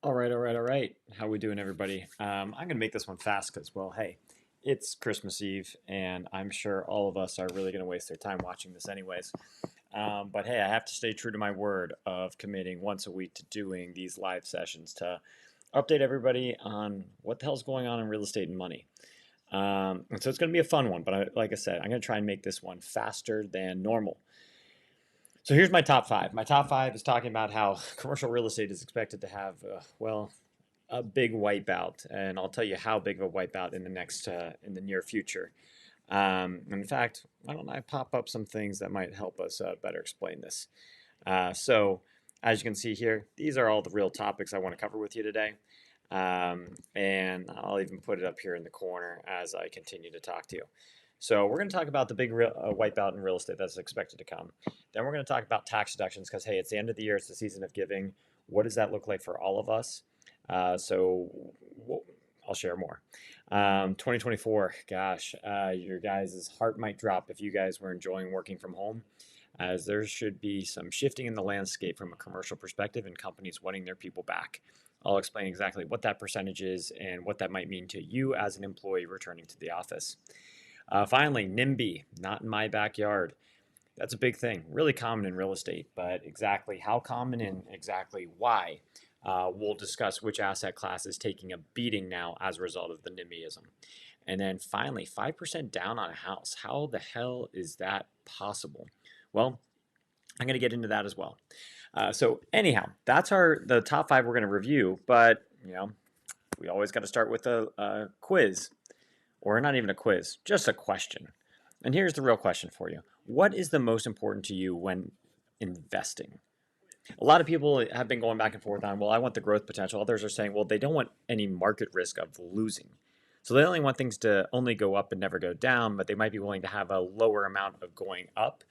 All right. How we doing, everybody? I'm gonna make this one fast because, well, hey, it's Christmas Eve, and I'm sure all of us are really gonna waste their time watching this, anyways. But hey, I have to stay true to my word of committing once a week to doing these live sessions to update everybody on what the hell's going on in real estate and money. And so it's gonna be a fun one, but like I said, I'm gonna try and make this one faster than normal. So here's my top five. My top five is talking about how commercial real estate is expected to have, a big wipeout, and I'll tell you how big of a wipeout in the near future. In fact, why don't I pop up some things that might help us better explain this? So, as you can see here, these are all the real topics I want to cover with you today. And I'll even put it up here in the corner as I continue to talk to you. So we're going to talk about the big wipeout in real estate that's expected to come. Then we're going to talk about tax deductions because, hey, it's the end of the year. It's the season of giving. What does that look like for all of us? So I'll share more. 2024, gosh, your guys' heart might drop if you guys were enjoying working from home, as there should be some shifting in the landscape from a commercial perspective and companies wanting their people back. I'll explain exactly what that percentage is and what that might mean to you as an employee returning to the office. Finally, NIMBY, not in my backyard. That's a big thing, really common in real estate, but exactly how common and exactly why, we'll discuss which asset class is taking a beating now as a result of the NIMBYism. And then finally, 5% down on a house. How the hell is that possible? Well, I'm going to get into that as well. So anyhow, that's the top five we're going to review, but we always got to start with a quiz, or not even a quiz, just a question. And here's the real question for you. What is the most important to you when investing? A lot of people have been going back and forth on, well, I want the growth potential. Others are saying, well, they don't want any market risk of losing. So they only want things to only go up and never go down, but they might be willing to have a lower amount of going up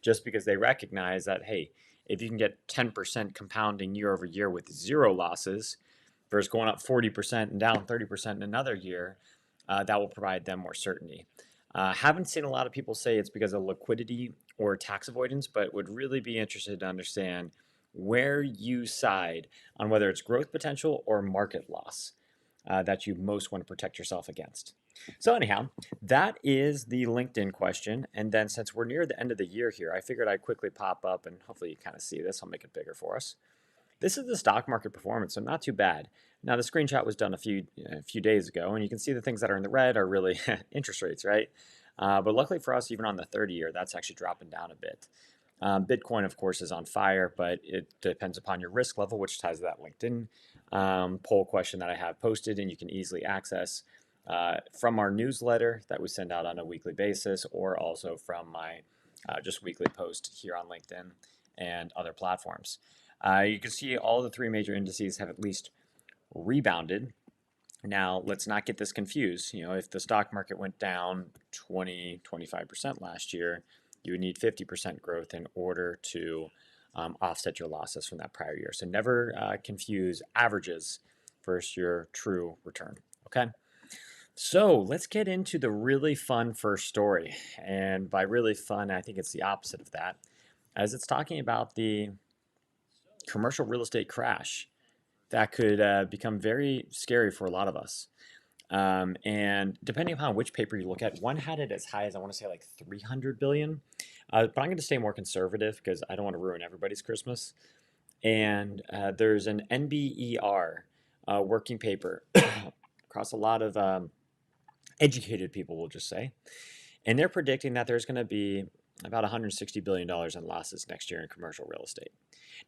just because they recognize that, hey, if you can get 10% compounding year over year with zero losses versus going up 40% and down 30% in another year, that will provide them more certainty. Haven't seen a lot of people say it's because of liquidity or tax avoidance, but would really be interested to understand where you side on whether it's growth potential or market loss that you most want to protect yourself against. So anyhow, that is the LinkedIn question. And then since we're near the end of the year here, I figured I'd quickly pop up, and hopefully you kind of see this. I'll make it bigger for us. This is the stock market performance, so not too bad. Now the screenshot was done a few days ago, and you can see the things that are in the red are really interest rates, right? But luckily for us, even on the 30-year, that's actually dropping down a bit. Bitcoin, of course, is on fire, but it depends upon your risk level, which ties to that LinkedIn poll question that I have posted, and you can easily access from our newsletter that we send out on a weekly basis, or also from my just weekly post here on LinkedIn and other platforms. You can see all the three major indices have at least rebounded. Now, let's not get this confused. If the stock market went down 25% last year, you would need 50% growth in order to offset your losses from that prior year. So never confuse averages versus your true return. Okay. So let's get into the really fun first story. And by really fun, I think it's the opposite of that, as it's talking about the commercial real estate crash that could become very scary for a lot of us. And depending upon which paper you look at, one had it as high as, I want to say, like 300 billion. But I'm going to stay more conservative because I don't want to ruin everybody's Christmas. And there's an NBER working paper across a lot of educated people, we'll just say. And they're predicting that there's going to be about $160 billion in losses next year in commercial real estate.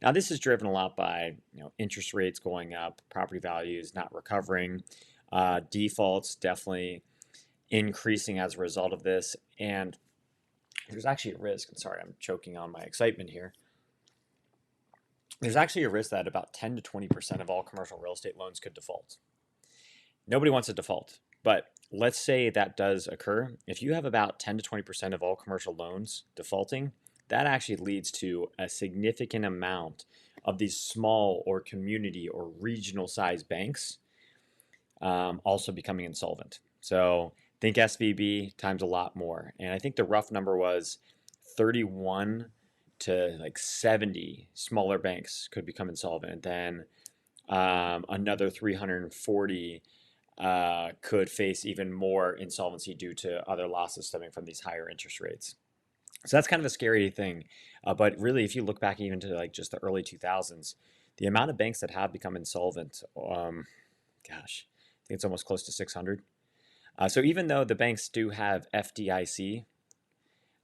Now, this is driven a lot by interest rates going up, property values not recovering, defaults definitely increasing as a result of this. And there's actually a risk, and sorry, I'm choking on my excitement here. There's actually a risk that about 10 to 20% of all commercial real estate loans could default. Nobody wants a default, but let's say that does occur. If you have about 10 to 20% of all commercial loans defaulting, that actually leads to a significant amount of these small or community or regional sized banks also becoming insolvent. So think SVB times a lot more. And I think the rough number was 31 to like 70 smaller banks could become insolvent. And then Another 340 could face even more insolvency due to other losses stemming from these higher interest rates. So that's kind of a scary thing. But really, if you look back even to like just the early 2000s, the amount of banks that have become insolvent, gosh, I think it's almost close to 600. So even though the banks do have FDIC,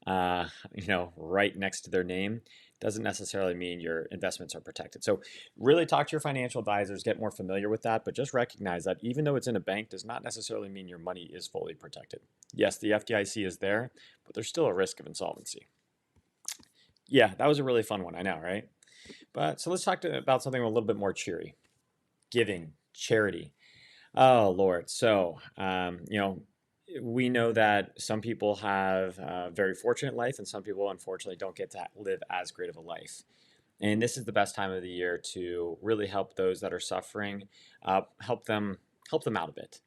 right next to their name, doesn't necessarily mean your investments are protected. So really talk to your financial advisors, get more familiar with that, but just recognize that even though it's in a bank does not necessarily mean your money is fully protected. Yes, the FDIC is there, but there's still a risk of insolvency. Yeah, that was a really fun one, I know, right? But so let's talk about something a little bit more cheery. Giving, charity. Oh, Lord. So, we know that some people have a very fortunate life and some people unfortunately don't get to live as great of a life. And this is the best time of the year to really help those that are suffering, help them out a bit.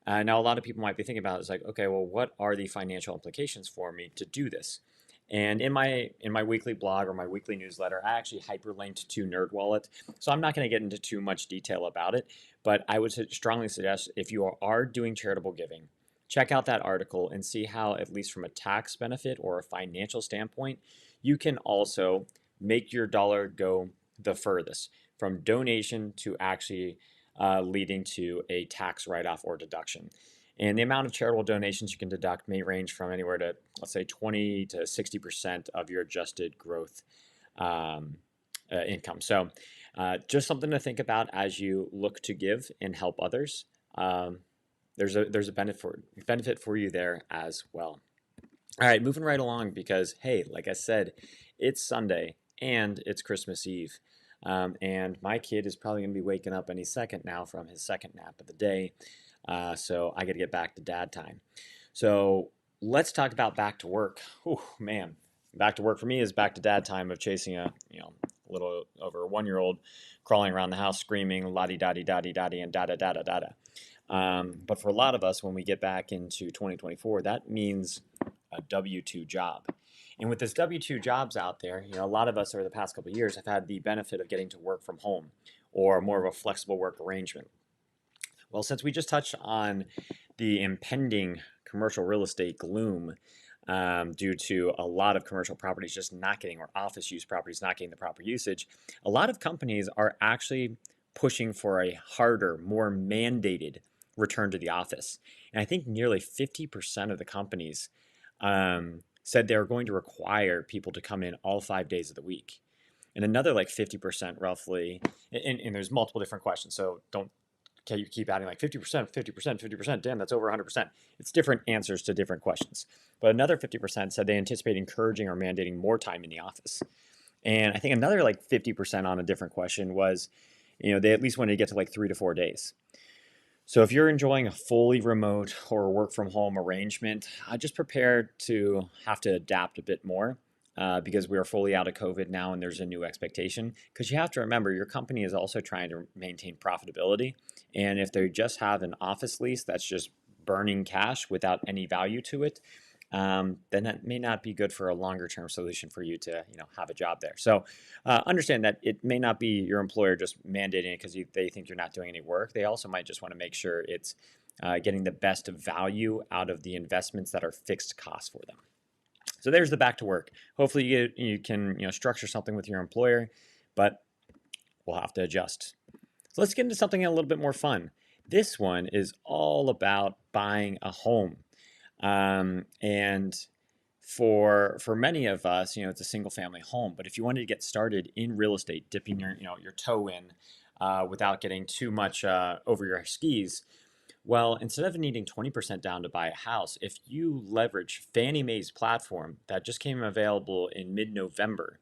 Now, a lot of people might be thinking about it, it's like, okay, well, what are the financial implications for me to do this? And in my weekly blog or my weekly newsletter, I actually hyperlinked to NerdWallet. So I'm not going to get into too much detail about it, but I would strongly suggest if you are doing charitable giving, check out that article and see how, at least from a tax benefit or a financial standpoint, you can also make your dollar go the furthest from donation to actually leading to a tax write-off or deduction. And the amount of charitable donations you can deduct may range from anywhere to, let's say, 20 to 60% of your adjusted growth income. So just something to think about as you look to give and help others. There's a benefit for you there as well. All right, moving right along because, hey, like I said, it's Sunday and it's Christmas Eve. And my kid is probably going to be waking up any second now from his second nap of the day. So I got to get back to dad time. So let's talk about back to work. Oh man, back to work for me is back to dad time of chasing a little over a 1-year-old crawling around the house screaming la-di da-di da-di da-di and da-da-da-da-da-da. But for a lot of us, when we get back into 2024, that means a W-2 job. And with this W-2 jobs out there, a lot of us over the past couple of years have had the benefit of getting to work from home or more of a flexible work arrangement. Well, since we just touched on the impending commercial real estate gloom due to a lot of commercial properties just not getting, or office use properties not getting the proper usage, a lot of companies are actually pushing for a harder, more mandated return to the office. And I think nearly 50% of the companies said they're going to require people to come in all 5 days of the week. And another like 50% roughly, and there's multiple different questions, so don't you keep adding like 50%, 50%, 50%, damn, that's over 100%. It's different answers to different questions. But another 50% said they anticipate encouraging or mandating more time in the office. And I think another like 50% on a different question was, they at least wanted to get to like 3 to 4 days. So if you're enjoying a fully remote or work from home arrangement, just prepare to have to adapt a bit more because we are fully out of COVID now and there's a new expectation. Because you have to remember, your company is also trying to maintain profitability. And if they just have an office lease that's just burning cash without any value to it, then that may not be good for a longer term solution for you to have a job there. So understand that it may not be your employer just mandating it because they think you're not doing any work. They also might just want to make sure it's getting the best value out of the investments that are fixed costs for them. So there's the back to work. Hopefully you can structure something with your employer, but we'll have to adjust. So let's get into something a little bit more fun. This one is all about buying a home. And for many of us, it's a single family home. But if you wanted to get started in real estate, dipping your toe in without getting too much over your skis, well, instead of needing 20% down to buy a house, if you leverage Fannie Mae's platform that just came available in mid-November,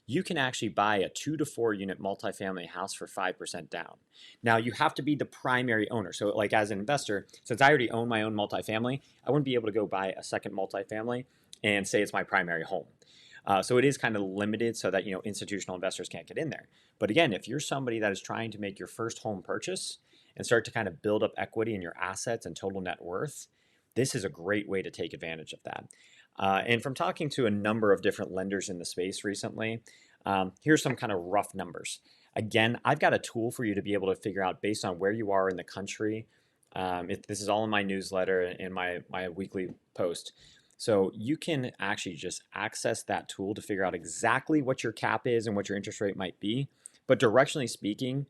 you can actually buy a 2 to 4 unit multifamily house for 5% down. Now, you have to be the primary owner. So like as an investor, since I already own my own multifamily, I wouldn't be able to go buy a second multifamily and say it's my primary home. So it is kind of limited so that institutional investors can't get in there. But again, if you're somebody that is trying to make your first home purchase and start to kind of build up equity in your assets and total net worth, this is a great way to take advantage of that. And from talking to a number of different lenders in the space recently, here's some kind of rough numbers. Again, I've got a tool for you to be able to figure out based on where you are in the country. This is all in my newsletter and my weekly post. So you can actually just access that tool to figure out exactly what your cap is and what your interest rate might be. But directionally speaking,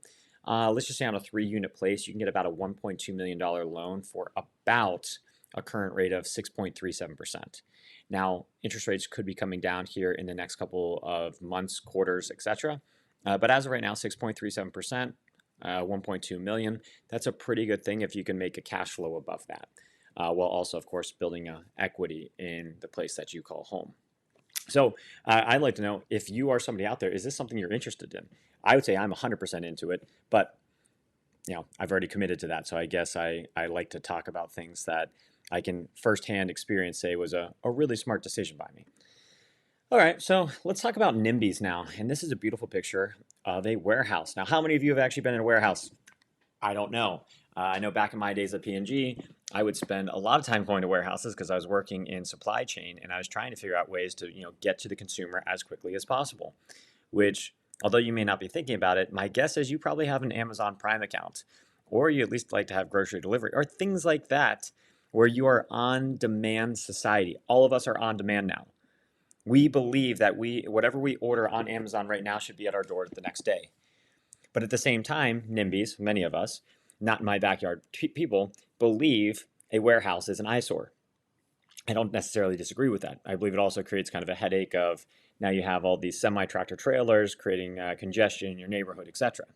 let's just say on a 3-unit place, you can get about a $1.2 million loan for about a current rate of 6.37%. Now, interest rates could be coming down here in the next couple of months, quarters, etc. But as of right now, 6.37%, 1.2 million. That's a pretty good thing if you can make a cash flow above that, while also, of course, building equity in the place that you call home. So I'd like to know if you are somebody out there, is this something you're interested in? I would say I'm 100% into it, but I've already committed to that. So I guess I like to talk about things that I can firsthand experience say was a really smart decision by me. All right, so let's talk about NIMBYs now. And this is a beautiful picture of a warehouse. Now, how many of you have actually been in a warehouse? I don't know. I know back in my days at P&G, I would spend a lot of time going to warehouses because I was working in supply chain and I was trying to figure out ways to get to the consumer as quickly as possible, which, although you may not be thinking about it, my guess is you probably have an Amazon Prime account, or you at least like to have grocery delivery or things like that where you are on demand society. All of us are on demand now. We believe that whatever we order on Amazon right now should be at our door the next day. But at the same time, NIMBYs, many of us, not in my backyard people, believe a warehouse is an eyesore. I don't necessarily disagree with that. I believe it also creates kind of a headache of now you have all these semi-tractor trailers creating congestion in your neighborhood, etc.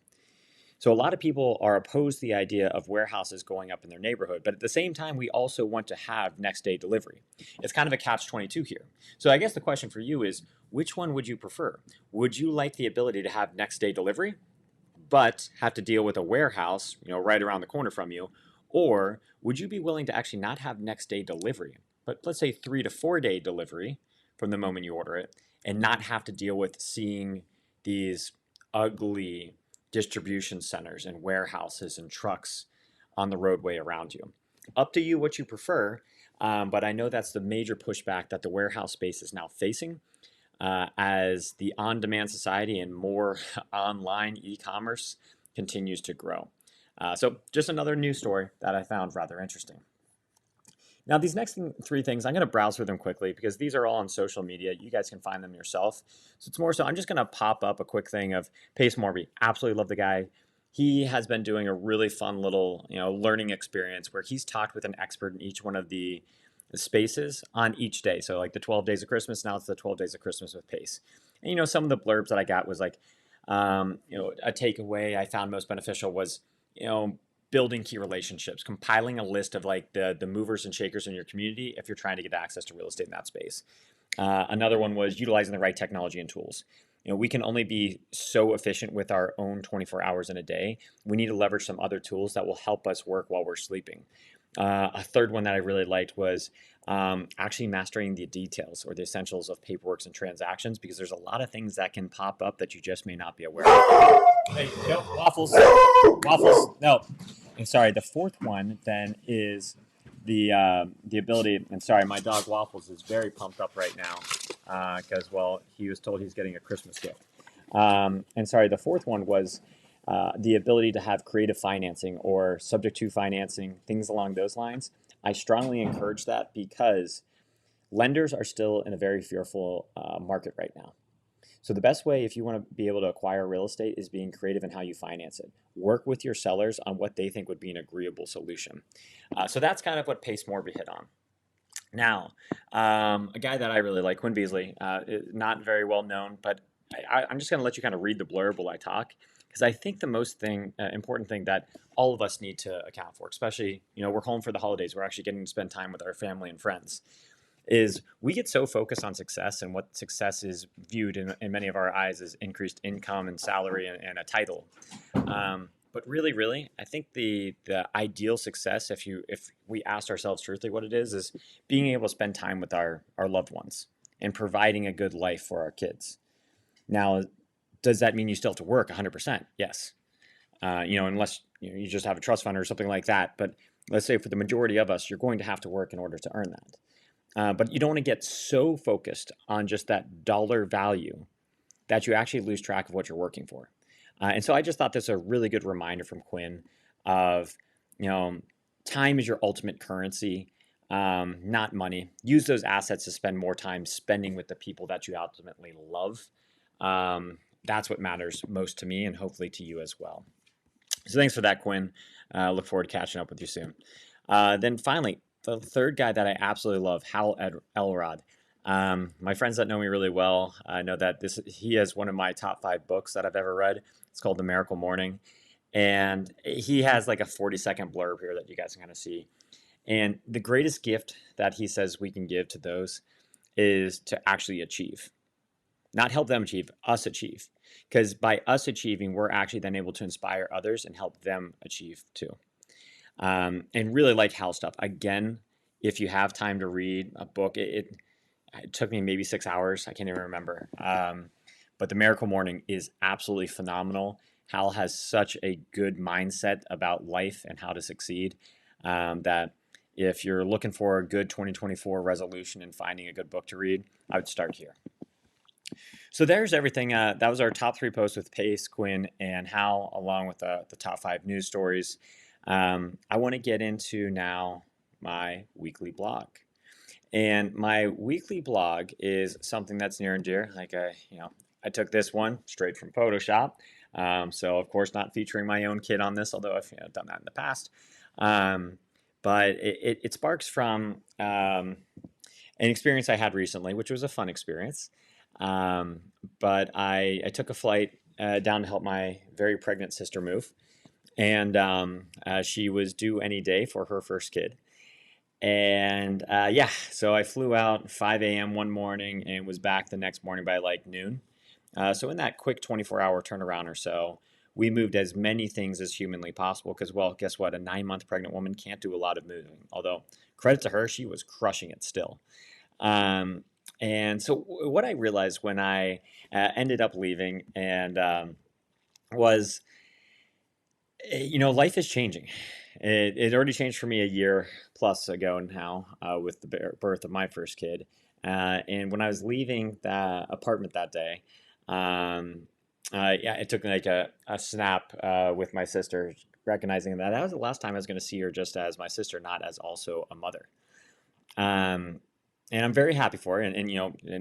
So a lot of people are opposed to the idea of warehouses going up in their neighborhood, but at the same time, we also want to have next day delivery. It's kind of a catch-22 here. So I guess the question for you is, which one would you prefer? Would you like the ability to have next day delivery, but have to deal with a warehouse, right around the corner from you? Or would you be willing to actually not have next day delivery, but let's say 3 to 4 day delivery from the moment you order it, and not have to deal with seeing these ugly distribution centers and warehouses and trucks on the roadway around you? Up to you what you prefer, but I know that's the major pushback that the warehouse space is now facing as the on-demand society and more online e-commerce continues to grow. So just another news story that I found rather interesting. Now, these next 3 things, I'm going to browse through them quickly because these are all on social media. You guys can find them yourself. So it's more so I'm just going to pop up a quick thing of Pace Morby. Absolutely love the guy. He has been doing a really fun little, learning experience where he's talked with an expert in each one of the spaces on each day. So like the 12 days of Christmas, now it's the 12 days of Christmas with Pace. And, some of the blurbs that I got was like, a takeaway I found most beneficial was, building key relationships, compiling a list of like the movers and shakers in your community if you're trying to get access to real estate in that space. Another one was utilizing the right technology and tools. We can only be so efficient with our own 24 hours in a day. We need to leverage some other tools that will help us work while we're sleeping. A third one that I really liked was actually mastering the details or the essentials of paperwork and transactions, because there's a lot of things that can pop up that you just may not be aware of. Hey, no, waffles, no. And sorry, the fourth one then is the ability, and sorry, my dog Waffles is very pumped up right now because, he was told he's getting a Christmas gift. And sorry, the fourth one was the ability to have creative financing or subject to financing, things along those lines. I strongly encourage that because lenders are still in a very fearful market right now. So the best way if you want to be able to acquire real estate is being creative in how you finance it. Work with your sellers on what they think would be an agreeable solution. So that's kind of what Pace Morby hit on. Now, a guy that I really like, Quinn Beasley, not very well known, but I'm just going to let you kind of read the blurb while I talk, because I think the most important thing that all of us need to account for, especially, we're home for the holidays, we're actually getting to spend time with our family and friends, is we get so focused on success and what success is viewed in many of our eyes as increased income and salary and a title. But really, I think the ideal success, if we asked ourselves truthfully what it is being able to spend time with our loved ones and providing a good life for our kids. Now, does that mean you still have to work 100%? Yes. Unless you just have a trust fund or something like that. But let's say for the majority of us, you're going to have to work in order to earn that. But you don't want to get so focused on just that dollar value that you actually lose track of what you're working for. And so I just thought this was a really good reminder from Quinn of, you know, time is your ultimate currency, not money. Use those assets to spend more time spending with the people that you ultimately love. That's what matters most to me and hopefully to you as well. So thanks for that, Quinn. Look forward to catching up with you soon. Then finally, the third guy that I absolutely love, Hal Elrod. My friends that know me really well know that he has one of my top 5 books that I've ever read. It's called The Miracle Morning. And he has like a 40-second blurb here that you guys can kind of see. And the greatest gift that he says we can give to those is to actually achieve. Not help them achieve, us achieve. Because by us achieving, we're actually then able to inspire others and help them achieve too. And really like Hal stuff. Again, if you have time to read a book, it took me maybe 6 hours. I can't even remember. But The Miracle Morning is absolutely phenomenal. Hal has such a good mindset about life and how to succeed that if you're looking for a good 2024 resolution and finding a good book to read, I would start here. So there's everything. That was our top 3 posts with Pace, Quinn, and Hal, along with the top 5 news stories. I want to get into now my weekly blog. And my weekly blog is something that's near and dear. Like I took this one straight from Photoshop. So of course not featuring my own kid on this, although I've done that in the past. But it sparks from an experience I had recently, which was a fun experience. But I took a flight down to help my very pregnant sister move. And she was due any day for her first kid. And so I flew out 5 a.m. one morning and was back the next morning by like noon. So in that quick 24-hour turnaround or so, we moved as many things as humanly possible because, well, guess what? A 9-month pregnant woman can't do a lot of moving. Although, credit to her, she was crushing it still. And so what I realized when I ended up leaving and was, life is changing. It already changed for me a year plus ago now with the birth of my first kid. And when I was leaving the apartment that day, I took like a snap with my sister, recognizing that was the last time I was going to see her just as my sister, not as also a mother. And I'm very happy for her. And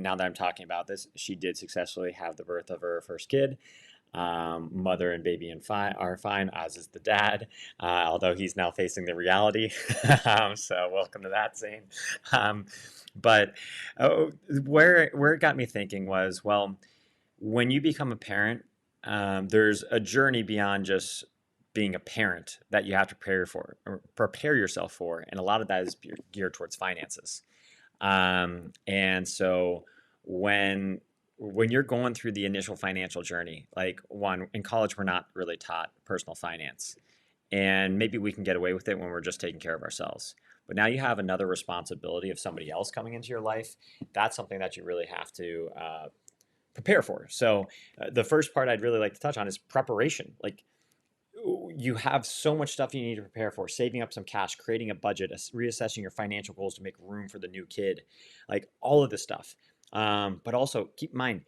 now that I'm talking about this, she did successfully have the birth of her first kid. Mother and baby are fine, as is the dad, although he's now facing the reality. So welcome to that scene. But where it got me thinking was, well, when you become a parent, there's a journey beyond just being a parent that you have to prepare yourself for, and a lot of that is geared towards finances. And so when you're going through the initial financial journey, like in college, we're not really taught personal finance, and maybe we can get away with it when we're just taking care of ourselves. But now you have another responsibility of somebody else coming into your life. That's something that you really have to prepare for. So the first part I'd really like to touch on is preparation. Like, you have so much stuff you need to prepare for: saving up some cash, creating a budget, reassessing your financial goals to make room for the new kid, like all of this stuff. But also keep in mind,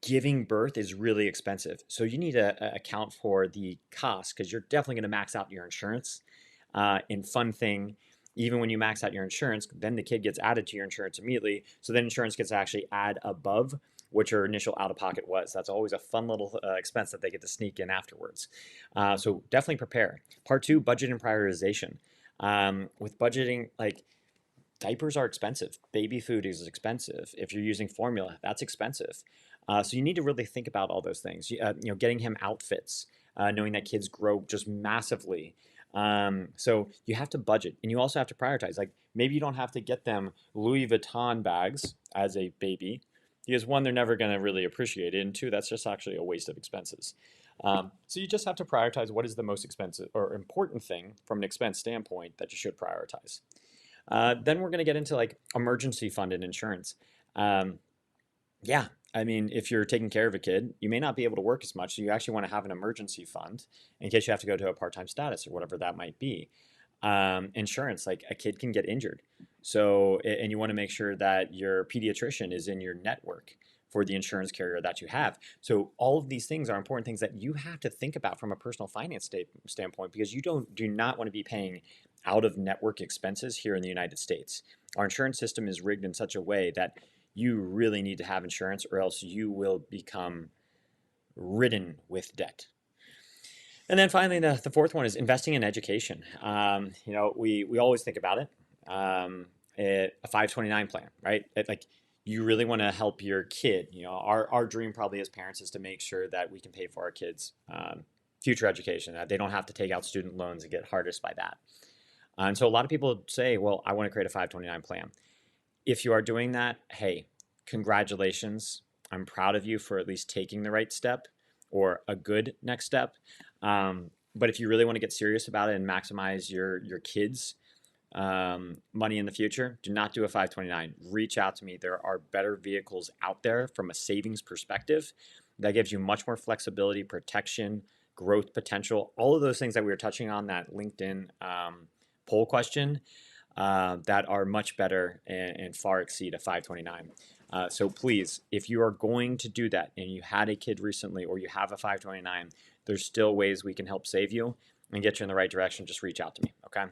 giving birth is really expensive. So you need to account for the cost, because you're definitely going to max out your insurance. And fun thing, even when you max out your insurance, then the kid gets added to your insurance immediately. So then insurance gets to actually add above what your initial out-of-pocket was. That's always a fun little expense that they get to sneak in afterwards. So definitely prepare. Part 2, budget and prioritization. With budgeting, like, diapers are expensive. Baby food is expensive. If you're using formula, that's expensive. So you need to really think about all those things. Getting him outfits, knowing that kids grow just massively. So you have to budget, and you also have to prioritize. Like, maybe you don't have to get them Louis Vuitton bags as a baby, because 1, they're never going to really appreciate it, and 2, that's just actually a waste of expenses. So you just have to prioritize what is the most expensive or important thing from an expense standpoint that you should prioritize. Then we're going to get into like emergency fund and insurance. If you're taking care of a kid, you may not be able to work as much, so you actually want to have an emergency fund in case you have to go to a part-time status or whatever that might be. Insurance, like a kid can get injured. So, and you want to make sure that your pediatrician is in your network for the insurance carrier that you have. So all of these things are important things that you have to think about from a personal finance standpoint, because you do not want to be paying out of network expenses here in the United States. Our insurance system is rigged in such a way that you really need to have insurance, or else you will become ridden with debt. And then finally, the fourth one is investing in education. We always think about it. A 529 plan, right? Like, you really want to help your kid. Our dream probably as parents is to make sure that we can pay for our kids' future education, that they don't have to take out student loans and get hardest by that. And so a lot of people say, well, I want to create a 529 plan. If you are doing that, hey, congratulations. I'm proud of you for at least taking the right step, or a good next step. But if you really want to get serious about it and maximize your kids' money in the future, do not do a 529. Reach out to me. There are better vehicles out there from a savings perspective that gives you much more flexibility, protection, growth potential, all of those things that we were touching on that LinkedIn poll question, that are much better and far exceed a 529. So please, if you are going to do that and you had a kid recently, or you have a 529, there's still ways we can help save you and get you in the right direction. Just reach out to me, okay?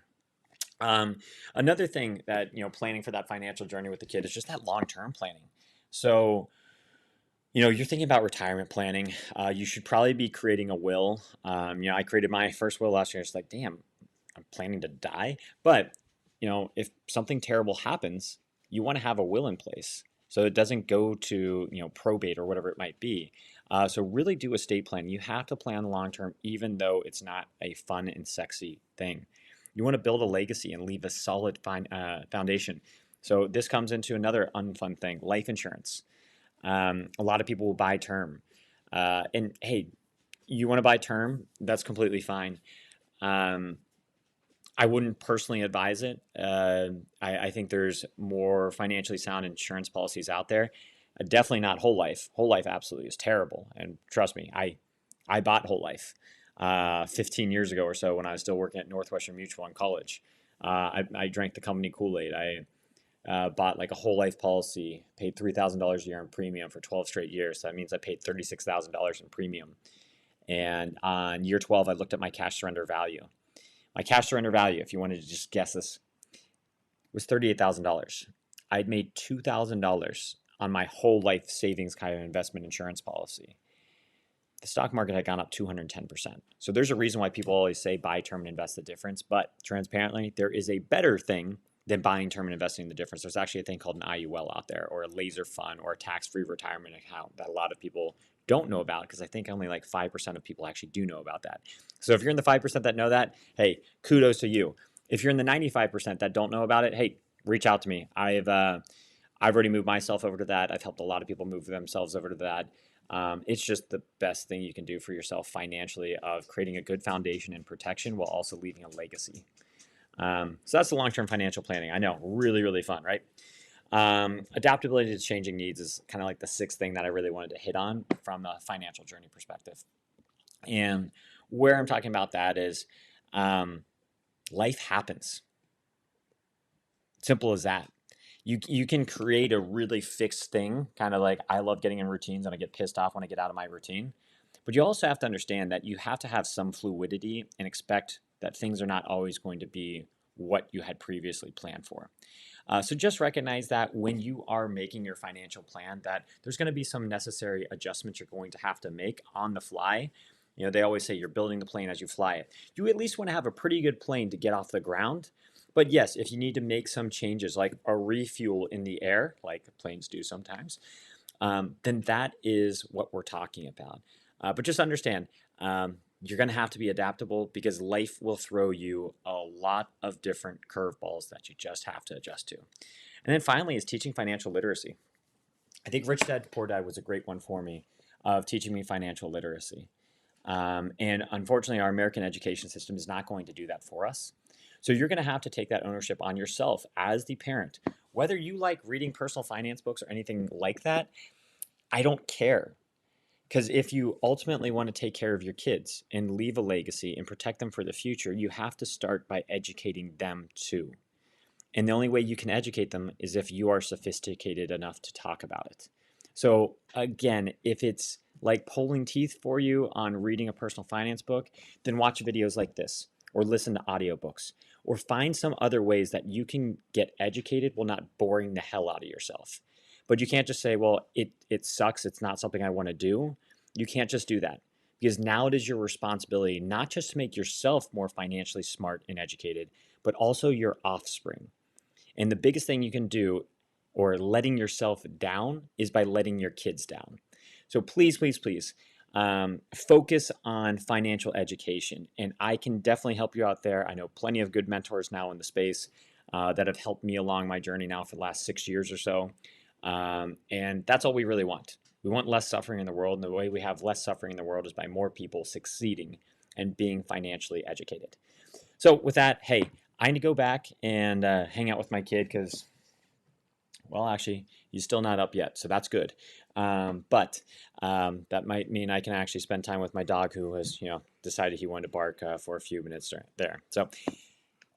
Another thing that, planning for that financial journey with the kid is just that long-term planning. So, you're thinking about retirement planning. You should probably be creating a will. I created my first will last year. It's like, damn, I'm planning to die. But, if something terrible happens, you want to have a will in place, so it doesn't go to, probate or whatever it might be. So really do estate plan. You have to plan the long term, even though it's not a fun and sexy thing. You want to build a legacy and leave a solid foundation. So this comes into another unfun thing, life insurance. A lot of people will buy term. And hey, you want to buy term, that's completely fine. I wouldn't personally advise it. I think there's more financially sound insurance policies out there. Definitely not whole life. Whole life absolutely is terrible. And trust me, I bought whole life 15 years ago or so, when I was still working at Northwestern Mutual in college. I drank the company Kool-Aid. I bought like a whole life policy, paid $3,000 a year in premium for 12 straight years. So that means I paid $36,000 in premium. And on year 12, I looked at my cash surrender value. My cash surrender value, if you wanted to just guess this, was $38,000. I'd made $2,000 on my whole life savings kind of investment insurance policy. The stock market had gone up 210%. So there's a reason why people always say buy term and invest the difference. But transparently, there is a better thing than buying term and investing the difference. There's actually a thing called an IUL out there, or a laser fund, or a tax-free retirement account that a lot of people don't know about, because I think only like 5% of people actually do know about that. So if you're in the 5% that know that, hey, kudos to you. If you're in the 95% that don't know about it, hey, reach out to me. I've already moved myself over to that. I've helped a lot of people move themselves over to that. It's just the best thing you can do for yourself financially, of creating a good foundation and protection while also leaving a legacy. So that's the long-term financial planning. I know, really, really fun, right? Adaptability to changing needs is kind of like the sixth thing that I really wanted to hit on from a financial journey perspective. And where I'm talking about that is life happens. Simple as that. You can create a really fixed thing, kind of like I love getting in routines and I get pissed off when I get out of my routine. But you also have to understand that you have to have some fluidity and expect that things are not always going to be what you had previously planned for. So just recognize that when you are making your financial plan, that there's going to be some necessary adjustments you're going to have to make on the fly. They always say you're building the plane as you fly it. You at least want to have a pretty good plane to get off the ground. But yes, if you need to make some changes, like a refuel in the air, like planes do sometimes, then that is what we're talking about. But just understand, you're going to have to be adaptable, because life will throw you a lot of different curveballs that you just have to adjust to. And then finally is teaching financial literacy. I think Rich Dad Poor Dad was a great one for me, of teaching me financial literacy. And unfortunately, our American education system is not going to do that for us. So you're going to have to take that ownership on yourself as the parent. Whether you like reading personal finance books or anything like that, I don't care. Because if you ultimately want to take care of your kids and leave a legacy and protect them for the future, you have to start by educating them too. And the only way you can educate them is if you are sophisticated enough to talk about it. So again, if it's like pulling teeth for you on reading a personal finance book, then watch videos like this or listen to audiobooks or find some other ways that you can get educated while not boring the hell out of yourself. But you can't just say, well, it sucks. It's not something I want to do. You can't just do that because now it is your responsibility not just to make yourself more financially smart and educated, but also your offspring. And the biggest thing you can do or letting yourself down is by letting your kids down. So please, please, please focus on financial education. And I can definitely help you out there. I know plenty of good mentors now in the space that have helped me along my journey now for the last 6 years or so. And that's all we really want. We want less suffering in the world. And the way we have less suffering in the world is by more people succeeding and being financially educated. So with that, hey, I need to go back and hang out with my kid because, well, actually, he's still not up yet, so that's good. But that might mean I can actually spend time with my dog who has, decided he wanted to bark for a few minutes there. So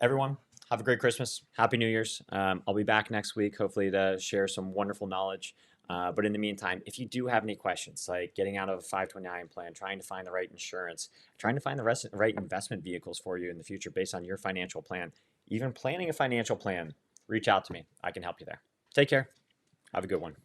everyone, have a great Christmas. Happy New Year's. I'll be back next week, hopefully to share some wonderful knowledge. But in the meantime, if you do have any questions, like getting out of a 529 plan, trying to find the right insurance, trying to find the right investment vehicles for you in the future based on your financial plan, even planning a financial plan, reach out to me. I can help you there. Take care. Have a good one.